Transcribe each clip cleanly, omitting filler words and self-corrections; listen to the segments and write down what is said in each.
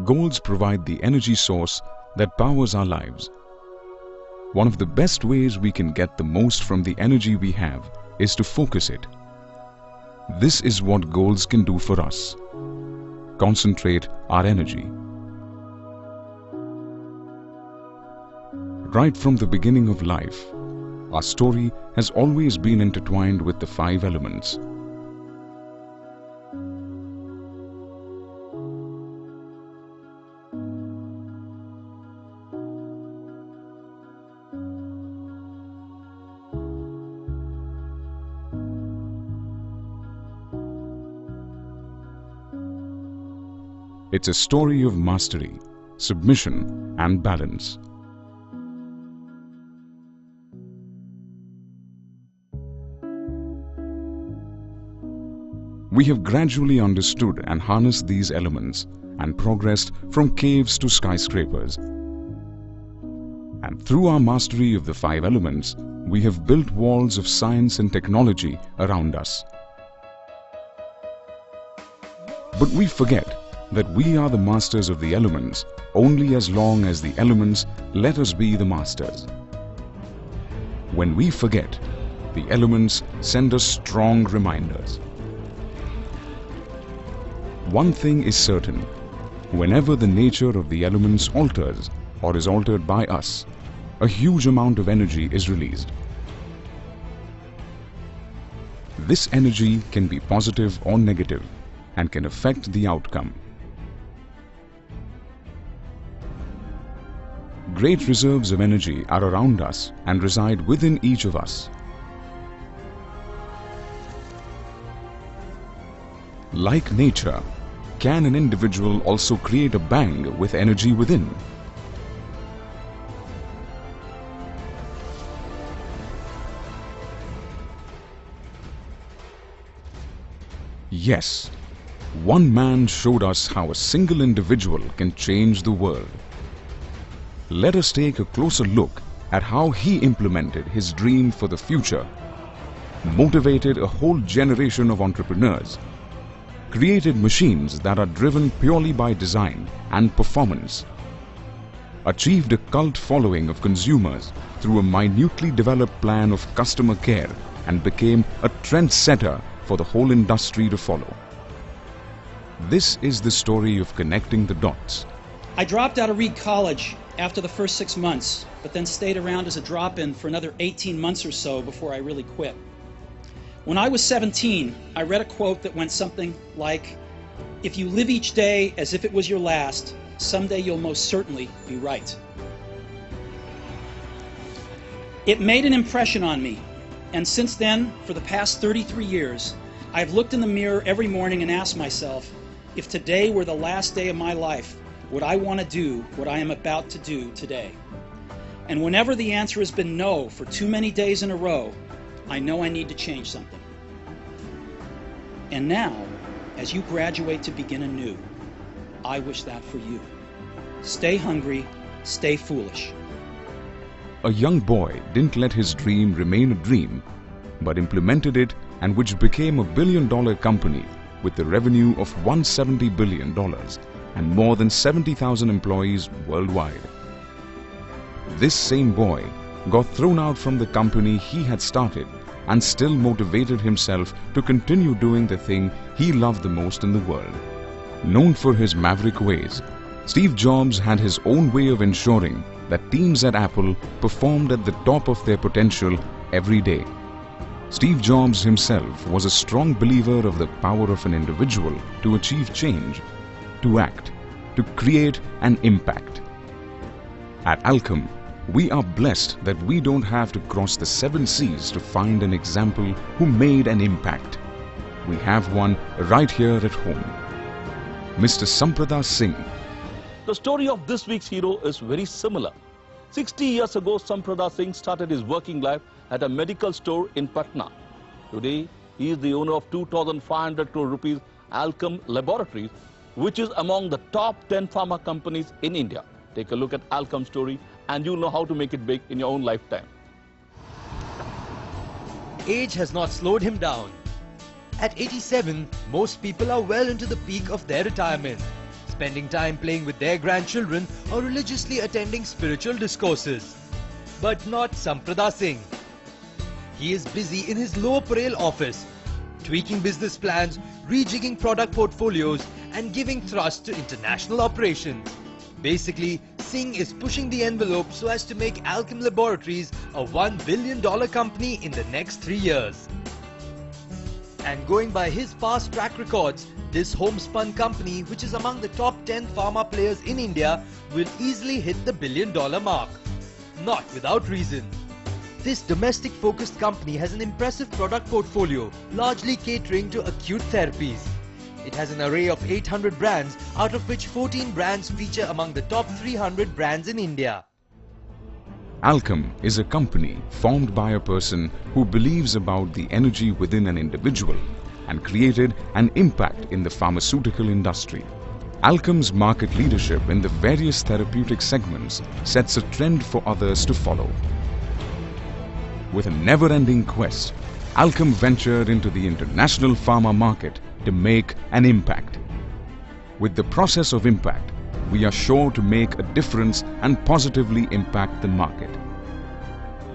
Golds provide the energy source that powers our lives. One of the best ways we can get the most from the energy we have is to focus it. This is what golds can do for us. Concentrate our energy. Right from the beginning of life, our story has always been intertwined with the 5 elements. It's a story of mastery, submission, and balance. We have gradually understood and harnessed these elements and progressed from caves to skyscrapers. And through our mastery of the 5 elements, we have built walls of science and technology around us. But we forget that we are the masters of the elements only as long as the elements let us be the masters. When we forget, the elements send us strong reminders. One thing is certain: whenever the nature of the elements alters or is altered by us, a huge amount of energy is released. This energy can be positive or negative and can affect the outcome. Great reserves of energy are around us and reside within each of us. Like nature, can an individual also create a bang with energy within? Yes, one man showed us how a single individual can change the world. Let us take a closer look at how he implemented his dream for the future, motivated a whole generation of entrepreneurs, created machines that are driven purely by design and performance, achieved a cult following of consumers through a minutely developed plan of customer care, and became a trendsetter for the whole industry to follow. This is the story of connecting the dots. I dropped out of Reed College after the first 6 months, but then stayed around as a drop-in for another 18 months or so before I really quit. When I was 17, I read a quote that went something like, "If you live each day as if it was your last, someday you'll most certainly be right." It made an impression on me, and since then, for the past 33 years, I've looked in the mirror every morning and asked myself, if today were the last day of my life, would I want to do what I am about to do today? And whenever the answer has been no for too many days in a row, I know I need to change something. And now, as you graduate to begin anew, I wish that for you. Stay hungry, stay foolish. A young boy didn't let his dream remain a dream, but implemented it, and which became a billion-dollar company with the revenue of $170 billion and more than 70,000 employees worldwide. This same boy got thrown out from the company he had started and still motivated himself to continue doing the thing he loved the most in the world. Known for his maverick ways, Steve Jobs had his own way of ensuring that teams at Apple performed at the top of their potential every day. Steve Jobs himself was a strong believer of the power of an individual to achieve change, to act, to create an impact. At Alchem, we are blessed that we don't have to cross the 7 seas to find an example who made an impact. We have one right here at home. Mr. Samprada Singh. The story of this week's hero is very similar. 60 years ago, Samprada Singh started his working life at a medical store in Patna. Today, he is the owner of 2,500 crore rupees Alchem Laboratories, which is among the top 10 pharma companies in India. Take a look at Alchem's story and you'll know how to make it big in your own lifetime. Age has not slowed him down. At 87, most people are well into the peak of their retirement. spending time playing with their grandchildren or religiously attending spiritual discourses. But not Samprada Singh. He is busy in his Lower Parel office, tweaking business plans, rejigging product portfolios and giving thrust to international operations. Basically, Singh is pushing the envelope so as to make Alkem Laboratories a $1 billion company in the next 3 years. And going by his past track records, this homespun company, which is among the top 10 pharma players in India, will easily hit the $1 billion mark. Not without reason. This domestic-focused company has an impressive product portfolio, largely catering to acute therapies. It has an array of 800 brands, out of which 14 brands feature among the top 300 brands in India. Alkem is a company formed by a person who believes about the energy within an individual and created an impact in the pharmaceutical industry. Alkem's market leadership in the various therapeutic segments sets a trend for others to follow. With a never-ending quest, Alkem ventured into the international pharma market to make an impact. With the process of impact, we are sure to make a difference and positively impact the market.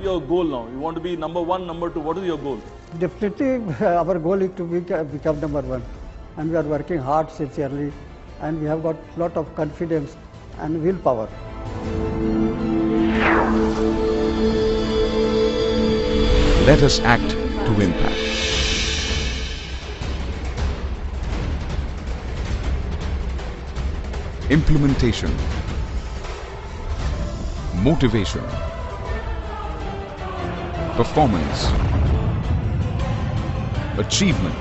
Your goal now, you want to be number one, number two, what is your goal? Definitely our goal is to become number one, and we are working hard sincerely, and we have got a lot of confidence and willpower. Let us act to impact. Implementation, motivation, performance, achievement,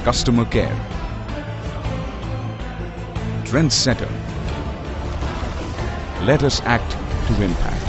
customer care, trendsetter. Let us act to impact.